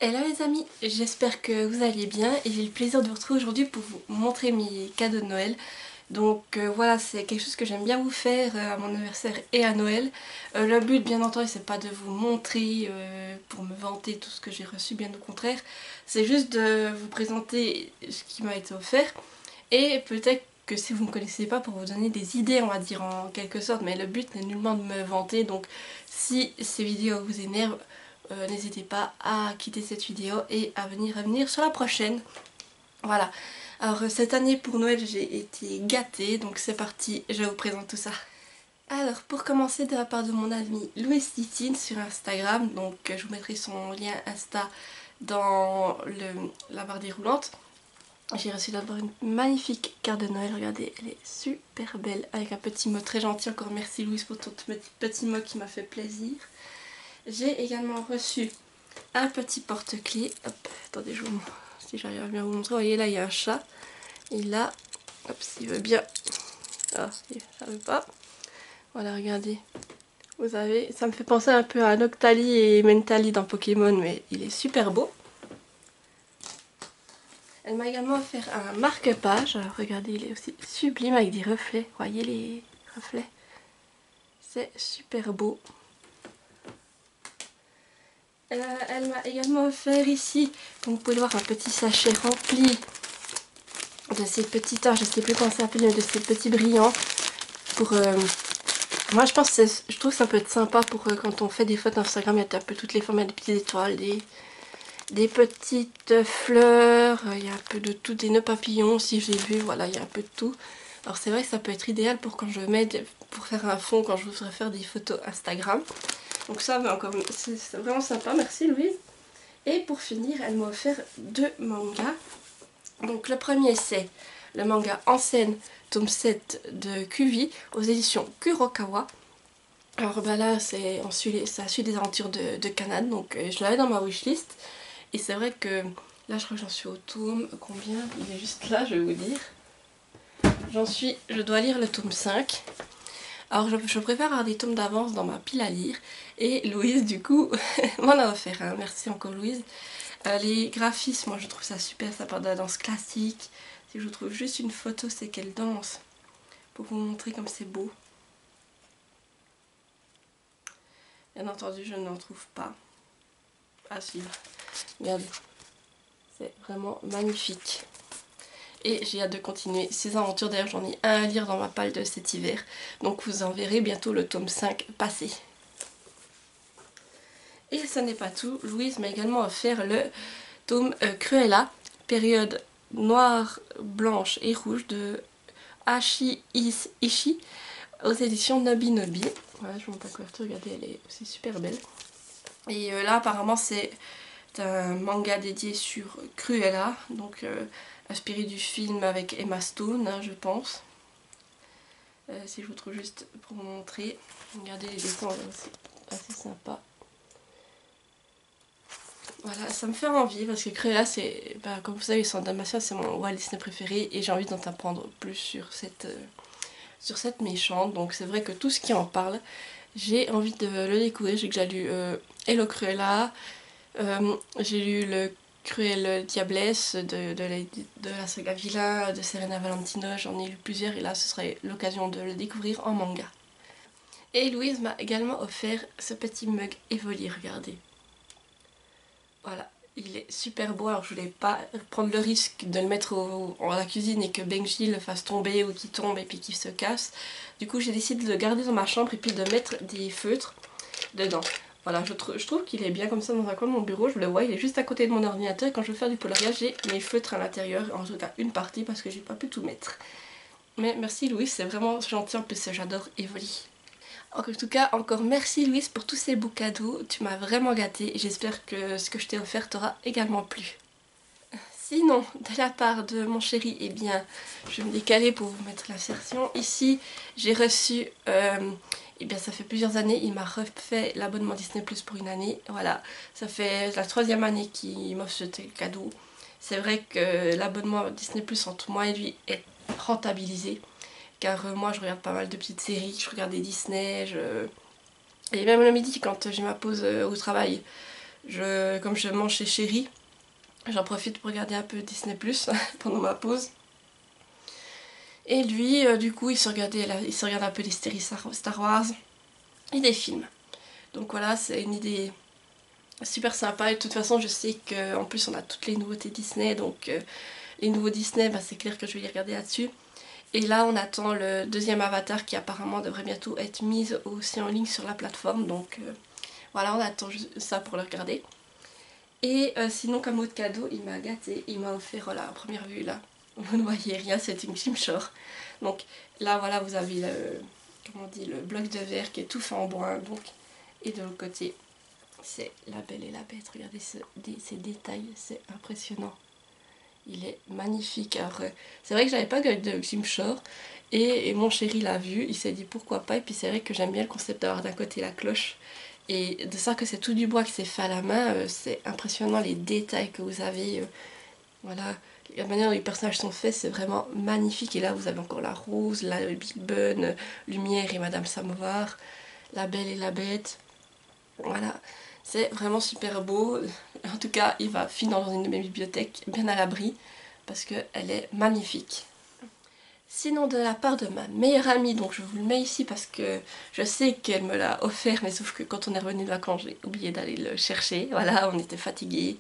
Hello les amis, j'espère que vous allez bien et j'ai le plaisir de vous retrouver aujourd'hui pour vous montrer mes cadeaux de Noël. Donc voilà, c'est quelque chose que j'aime bien vous faire à mon anniversaire et à Noël. Le but bien entendu c'est pas de vous montrer pour me vanter tout ce que j'ai reçu, bien au contraire. C'est juste de vous présenter ce qui m'a été offert et peut-être que si vous ne me connaissez pas pour vous donner des idées on va dire en quelque sorte. Mais le but n'est nullement de me vanter, donc si ces vidéos vous énervent, n'hésitez pas à quitter cette vidéo et à venir sur la prochaine. Voilà. Alors cette année pour Noël j'ai été gâtée, donc c'est parti, je vous présente tout ça. Alors pour commencer, de la part de mon ami Louise Titine sur Instagram, donc je vous mettrai son lien Insta dans la barre déroulante. J'ai reçu d'abord une magnifique carte de Noël, regardez, elle est super belle, avec un petit mot très gentil. Encore merci Louise pour ton petit mot qui m'a fait plaisir. J'ai également reçu un petit porte-clés. Hop, attendez, je vous montre si j'arrive à bien vous montrer. Vous voyez là, il y a un chat. Et là, hop, s'il veut bien. Ah, ça veut pas. Voilà, regardez. Vous avez, ça me fait penser un peu à Noctali et Mentali dans Pokémon, mais il est super beau. Elle m'a également offert un marque-page. Alors regardez, il est aussi sublime avec des reflets. Voyez les reflets. C'est super beau. Elle m'a également offert ici, donc vous pouvez le voir, un petit sachet rempli de ces petits tas, je sais plus comment ça s'appelle, mais de ces petits brillants. Pour, moi je pense que je trouve que ça peut être sympa pour quand on fait des photos Instagram, il y a un peu toutes les formes, il y a des petites étoiles, des petites fleurs, il y a un peu de tout, des nœuds papillons si j'ai vu, voilà, il y a un peu de tout. Alors c'est vrai que ça peut être idéal pour quand je m'aide pour faire un fond, quand je voudrais faire des photos Instagram. Donc ça, mais encore, c'est vraiment sympa, merci Louise. Et pour finir, elle m'a offert deux mangas. Donc le premier c'est le manga En scène, tome 7 de Kuvi aux éditions Kurokawa. Alors bah là ça suit des aventures de Kanade, donc je l'avais dans ma wishlist. Et c'est vrai que là je crois que j'en suis au tome combien? Il est juste là, je vais vous dire. Je dois lire le tome 5. Alors je préfère avoir des tomes d'avance dans ma pile à lire. Et Louise du coup m'en a offert un. Merci encore Louise. Les graphismes, moi je trouve ça super, ça part de la danse classique. Si je vous trouve juste une photo, c'est qu'elle danse. Pour vous montrer comme c'est beau. Bien entendu, je n'en trouve pas. À suivre. Regardez. C'est vraiment magnifique. Et j'ai hâte de continuer ces aventures. D'ailleurs, j'en ai un à lire dans ma palle de cet hiver. Donc vous en verrez bientôt le tome 5 passer. Et ce n'est pas tout. Louise m'a également offert le tome Cruella, période noire, blanche et rouge de Hachi Ishii aux éditions Nobi Nobi. Voilà, je vous montre la couverture, regardez, elle est aussi super belle. Et là, apparemment, c'est un manga dédié sur Cruella, donc inspiré du film avec Emma Stone, hein, je pense. Si je vous trouve juste pour vous montrer, regardez les dessins, c'est assez sympa. Voilà, ça me fait envie parce que Cruella, c'est, bah, comme vous savez, Sandra Dalmatien, c'est mon Walt Disney préféré et j'ai envie d'en apprendre plus sur cette méchante. Donc c'est vrai que tout ce qui en parle, j'ai envie de le découvrir. J'ai déjà lu Hello Cruella, j'ai lu le Cruel Diablesse de la saga Villain, de Serena Valentino, j'en ai lu plusieurs et là ce serait l'occasion de le découvrir en manga. Et Louise m'a également offert ce petit mug Evoli, regardez. Voilà, il est super beau, alors je voulais pas prendre le risque de le mettre dans la cuisine et que Benji le fasse tomber ou qu'il tombe et puis qu'il se casse. Du coup j'ai décidé de le garder dans ma chambre et puis de mettre des feutres dedans. Voilà, je trouve qu'il est bien comme ça dans un coin de mon bureau, je le vois, il est juste à côté de mon ordinateur et quand je veux faire du coloriage j'ai mes feutres à l'intérieur, en tout cas une partie parce que j'ai pas pu tout mettre. Mais merci Louise, c'est vraiment gentil, en plus j'adore Evoli. En tout cas, encore merci Louise pour tous ces beaux cadeaux, tu m'as vraiment gâtée et j'espère que ce que je t'ai offert t'aura également plu. Sinon, de la part de mon chéri, eh bien, je vais me décaler pour vous mettre l'insertion. Ici, j'ai reçu, eh bien ça fait plusieurs années, il m'a refait l'abonnement Disney Plus pour une année. Voilà, ça fait la troisième année qu'il m'offre ce cadeau. C'est vrai que l'abonnement Disney Plus entre moi et lui est rentabilisé. Car moi, je regarde pas mal de petites séries, je regarde des Disney, et même le midi, quand j'ai ma pause au travail, Comme je mange chez Chérie, j'en profite pour regarder un peu Disney Plus pendant ma pause. Et lui, du coup, il se regarde un peu les séries Star Wars et des films. Donc voilà, c'est une idée super sympa. Et de toute façon, je sais qu'en plus, on a toutes les nouveautés Disney. Donc les nouveaux Disney, bah, c'est clair que je vais les regarder là-dessus. Et là, on attend le deuxième Avatar qui apparemment devrait bientôt être mis aussi en ligne sur la plateforme. Donc voilà, on attend ça pour le regarder. Et sinon, comme autre cadeau, il m'a gâté. Il m'a offert, voilà, à première vue, là, vous ne voyez rien, c'est une Gymshark. Donc là, voilà, vous avez comment on dit, le bloc de verre qui est tout fait en bois. Donc, et de l'autre côté, c'est La Belle et la Bête. Regardez ces détails, c'est impressionnant. Il est magnifique. Alors, c'est vrai que j'avais pas de Gymshark. Et mon chéri l'a vu, il s'est dit pourquoi pas. Et puis c'est vrai que j'aime bien le concept d'avoir d'un côté la cloche. Et de ça que c'est tout du bois, que c'est fait à la main, c'est impressionnant les détails que vous avez. Voilà, la manière dont les personnages sont faits, c'est vraiment magnifique. Et là, vous avez encore la Rose, la Big Bun, Lumière et Madame Samovar, La Belle et la Bête. Voilà, c'est vraiment super beau. En tout cas, il va finir dans une de mes bibliothèques, bien à l'abri, parce qu'elle est magnifique. Sinon, de la part de ma meilleure amie, donc je vous le mets ici parce que je sais qu'elle me l'a offert, mais sauf que quand on est revenu de vacances, j'ai oublié d'aller le chercher. Voilà, on était fatigués.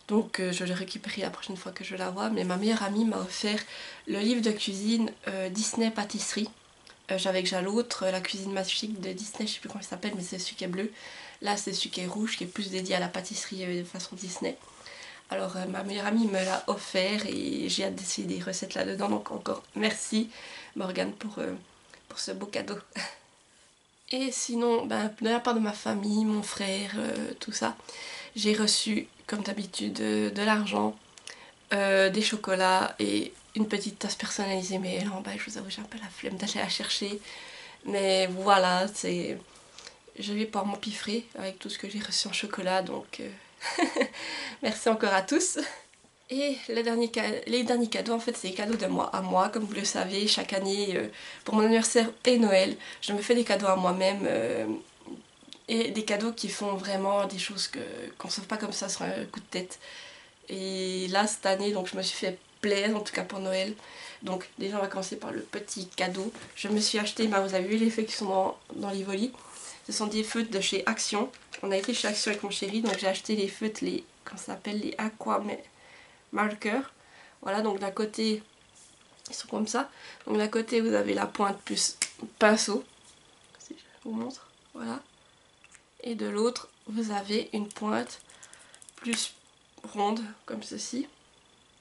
Donc je l'ai récupéré la prochaine fois que je la vois. Mais ma meilleure amie m'a offert le livre de cuisine Disney Pâtisserie. J'avais déjà l'autre, la cuisine magique de Disney, je sais plus comment il s'appelle, mais c'est celui qui est bleu. Là, c'est celui qui est rouge, qui est plus dédié à la pâtisserie de façon Disney. Alors ma meilleure amie me l'a offert et j'ai hâte d'essayer des recettes là-dedans. Donc encore merci Morgane pour ce beau cadeau. Et sinon, ben, de la part de ma famille, mon frère, tout ça, j'ai reçu comme d'habitude de l'argent, des chocolats et une petite tasse personnalisée. Mais là, ben, je vous avoue, j'ai un peu la flemme d'aller la chercher. Mais voilà, je vais pouvoir m'empiffrer avec tout ce que j'ai reçu en chocolat. Donc merci encore à tous. Et les derniers cadeaux, en fait, c'est les cadeaux de moi à moi. Comme vous le savez, chaque année, pour mon anniversaire et Noël, je me fais des cadeaux à moi-même. Et des cadeaux qui font vraiment des choses qu'on ne sauve pas comme ça sur un coup de tête. Et là, cette année, donc, je me suis fait plaisir, en tout cas pour Noël. Donc déjà, on va commencer par le petit cadeau. Je me suis acheté, bah, vous avez vu les feuilles qui sont dans l'Ivoli. Ce sont des feutres de chez Action. On a été chez Action avec mon chéri, donc j'ai acheté les feutres, comment ça s'appelle, les Aqua Marker. Voilà, donc d'un côté, ils sont comme ça. Donc d'un côté, vous avez la pointe plus pinceau. Si je vous montre, voilà. Et de l'autre, vous avez une pointe plus ronde, comme ceci.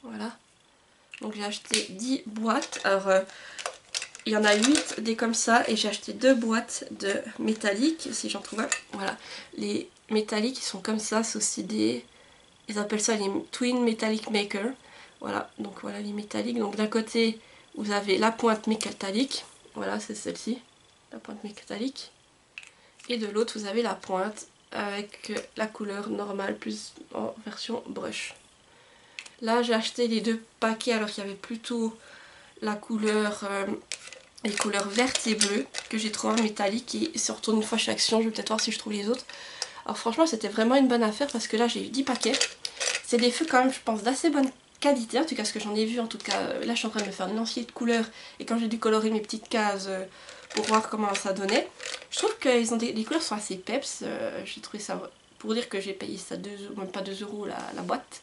Voilà. Donc j'ai acheté 10 boîtes. Alors, il y en a 8 des comme ça. Et j'ai acheté 2 boîtes de métalliques, si j'en trouve un. Voilà. Les métalliques, ils sont comme ça. C'est aussi des... Ils appellent ça les Twin Metallic Maker. Voilà, donc voilà les métalliques. Donc d'un côté, vous avez la pointe métallique. Voilà, c'est celle-ci. La pointe métallique. Et de l'autre, vous avez la pointe avec la couleur normale, plus en version brush. Là, j'ai acheté les 2 paquets alors qu'il y avait plutôt la couleur, les couleurs vertes et bleues que j'ai trouvé en métallique. Et si on retourne une fois chez Action, je vais peut-être voir si je trouve les autres. Alors franchement, c'était vraiment une bonne affaire parce que là, j'ai eu 10 paquets. C'est des feux quand même, je pense, d'assez bonne qualité. En tout cas, ce que j'en ai vu, en tout cas, là, je suis en train de me faire une lancier de couleurs. Et quand j'ai dû colorer mes petites cases pour voir comment ça donnait, je trouve que les couleurs sont assez peps. J'ai trouvé ça, pour dire que j'ai payé ça même pas 2 € la boîte.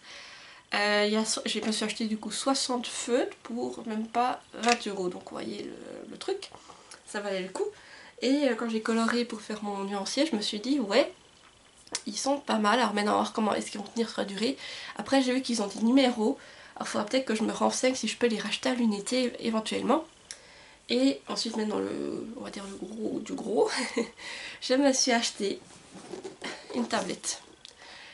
Je me suis acheté du coup 60 feutres pour même pas 20 €. Donc vous voyez le truc, ça valait le coup. Et quand j'ai coloré pour faire mon nuancier, je me suis dit ouais, ils sont pas mal. Alors maintenant, on va voir comment est-ce qu'ils vont tenir sur la durée. Après, j'ai vu qu'ils ont des numéros. Alors il faudra peut-être que je me renseigne si je peux les racheter à l'unité éventuellement. Et ensuite, maintenant, on va dire le gros du gros, je me suis acheté une tablette.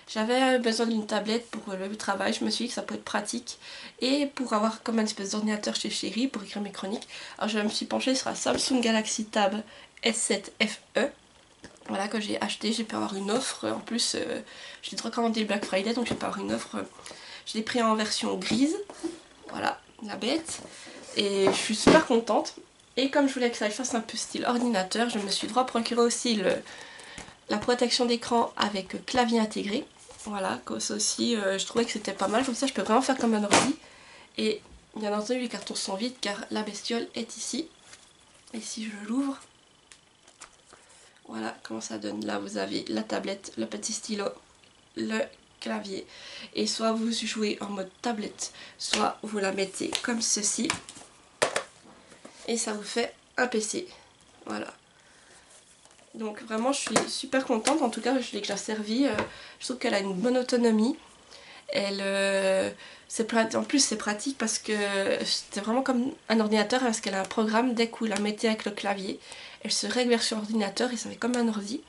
J'avais besoin d'une tablette pour le travail, je me suis dit que ça peut être pratique. Et pour avoir comme une espèce d'ordinateur chez Chérie pour écrire mes chroniques. Alors je me suis penchée sur la Samsung Galaxy Tab S7 FE. Voilà, que j'ai acheté, j'ai pu avoir une offre. En plus, j'ai recommandé le Black Friday, donc j'ai pu avoir une offre. Je l'ai pris en version grise. Voilà, la bête. Et je suis super contente. Et comme je voulais que ça fasse un peu style ordinateur, je me suis droit procurer aussi la protection d'écran avec clavier intégré. Voilà, ça aussi je trouvais que c'était pas mal, comme ça je peux vraiment faire comme un ordi. Et bien entendu les cartons sont vides car la bestiole est ici. Et si je l'ouvre, voilà comment ça donne. Là vous avez la tablette, le petit stylo, le clavier. Et soit vous jouez en mode tablette, soit vous la mettez comme ceci. Et ça vous fait un PC. Voilà. Donc vraiment je suis super contente, en tout cas je l'ai déjà servi. Je trouve qu'elle a une bonne autonomie. En plus c'est pratique parce que c'est vraiment comme un ordinateur parce qu'elle a un programme. Dès que vous la mettez avec le clavier, elle se règle sur l'ordinateur et ça fait comme un ordi.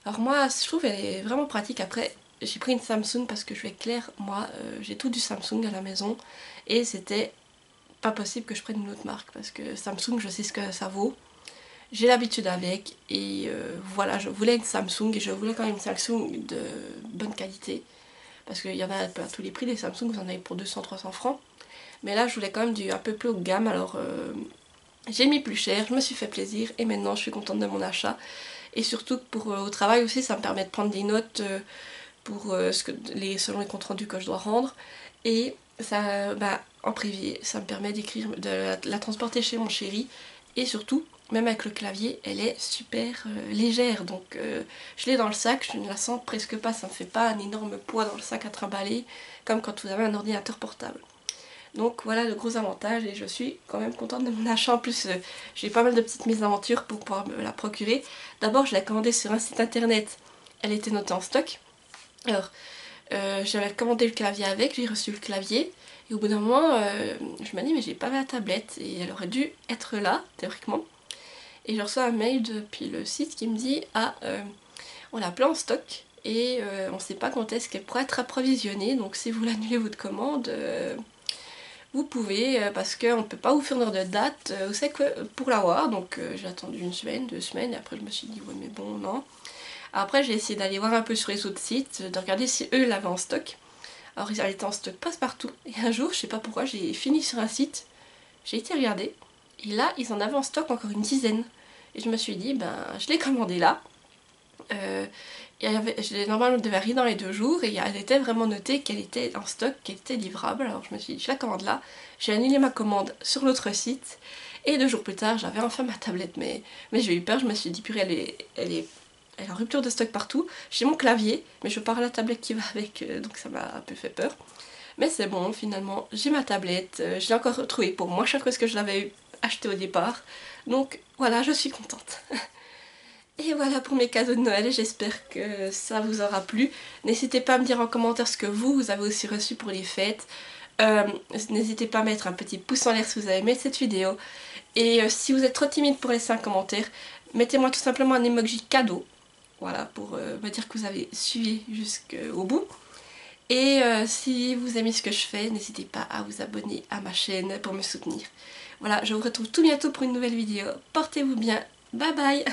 Alors moi je trouve qu'elle est vraiment pratique. Après j'ai pris une Samsung parce que je vais être claire, moi j'ai tout du Samsung à la maison et c'était pas possible que je prenne une autre marque parce que Samsung je sais ce que ça vaut. J'ai l'habitude avec et voilà, je voulais une Samsung et je voulais quand même une Samsung de bonne qualité. Parce qu'il y en a à tous les prix des Samsung, vous en avez pour 200-300 francs. Mais là je voulais quand même du un peu plus haut de gamme, alors j'ai mis plus cher, je me suis fait plaisir et maintenant je suis contente de mon achat. Et surtout pour au travail aussi ça me permet de prendre des notes pour selon les comptes rendus que je dois rendre. Et ça, en privé, ça me permet d'écrire, de la transporter chez mon chéri. Et surtout, même avec le clavier, elle est super légère. Donc je l'ai dans le sac, je ne la sens presque pas. Ça ne me fait pas un énorme poids dans le sac à trimballer, comme quand vous avez un ordinateur portable. Donc voilà le gros avantage et je suis quand même contente de mon achat. En plus j'ai pas mal de petites mésaventures pour pouvoir me la procurer. D'abord je l'ai commandée sur un site internet, elle était notée en stock. Alors j'avais commandé le clavier avec, j'ai reçu le clavier et au bout d'un moment je me dis mais j'ai pas la tablette et elle aurait dû être là théoriquement. Et je reçois un mail depuis le site qui me dit ah on l'a plein en stock et on sait pas quand est-ce qu'elle pourra être approvisionnée, donc si vous voulez annuler votre commande vous pouvez parce qu'on ne peut pas vous fournir de date où c'est que pour l'avoir. Donc j'ai attendu une semaine, 2 semaines et après je me suis dit ouais mais bon non. Après j'ai essayé d'aller voir un peu sur les autres sites, de regarder si eux l'avaient en stock. Alors elle était en stock passe-partout et un jour je sais pas pourquoi j'ai fini sur un site, j'ai été regarder et là ils en avaient en stock encore une dizaine. Et je me suis dit ben je l'ai commandé là. Normalement elle devait arriver dans les 2 jours et elle était vraiment notée qu'elle était en stock, qu'elle était livrable. Alors je me suis dit je la commande là, j'ai annulé ma commande sur l'autre site et 2 jours plus tard j'avais enfin ma tablette. Mais j'ai eu peur, je me suis dit purée elle est en rupture de stock partout. J'ai mon clavier mais je pars à la tablette qui va avec, donc ça m'a un peu fait peur. Mais c'est bon, finalement j'ai ma tablette, je l'ai encore retrouvée pour moins cher que ce que je l'avais acheté au départ. Donc voilà, je suis contente. Et voilà pour mes cadeaux de Noël, j'espère que ça vous aura plu. N'hésitez pas à me dire en commentaire ce que vous avez aussi reçu pour les fêtes. N'hésitez pas à mettre un petit pouce en l'air si vous avez aimé cette vidéo. Et si vous êtes trop timide pour laisser un commentaire, mettez-moi tout simplement un emoji cadeau. Voilà, pour me dire que vous avez suivi jusqu'au bout. Et si vous aimez ce que je fais, n'hésitez pas à vous abonner à ma chaîne pour me soutenir. Voilà, je vous retrouve tout bientôt pour une nouvelle vidéo. Portez-vous bien, bye bye!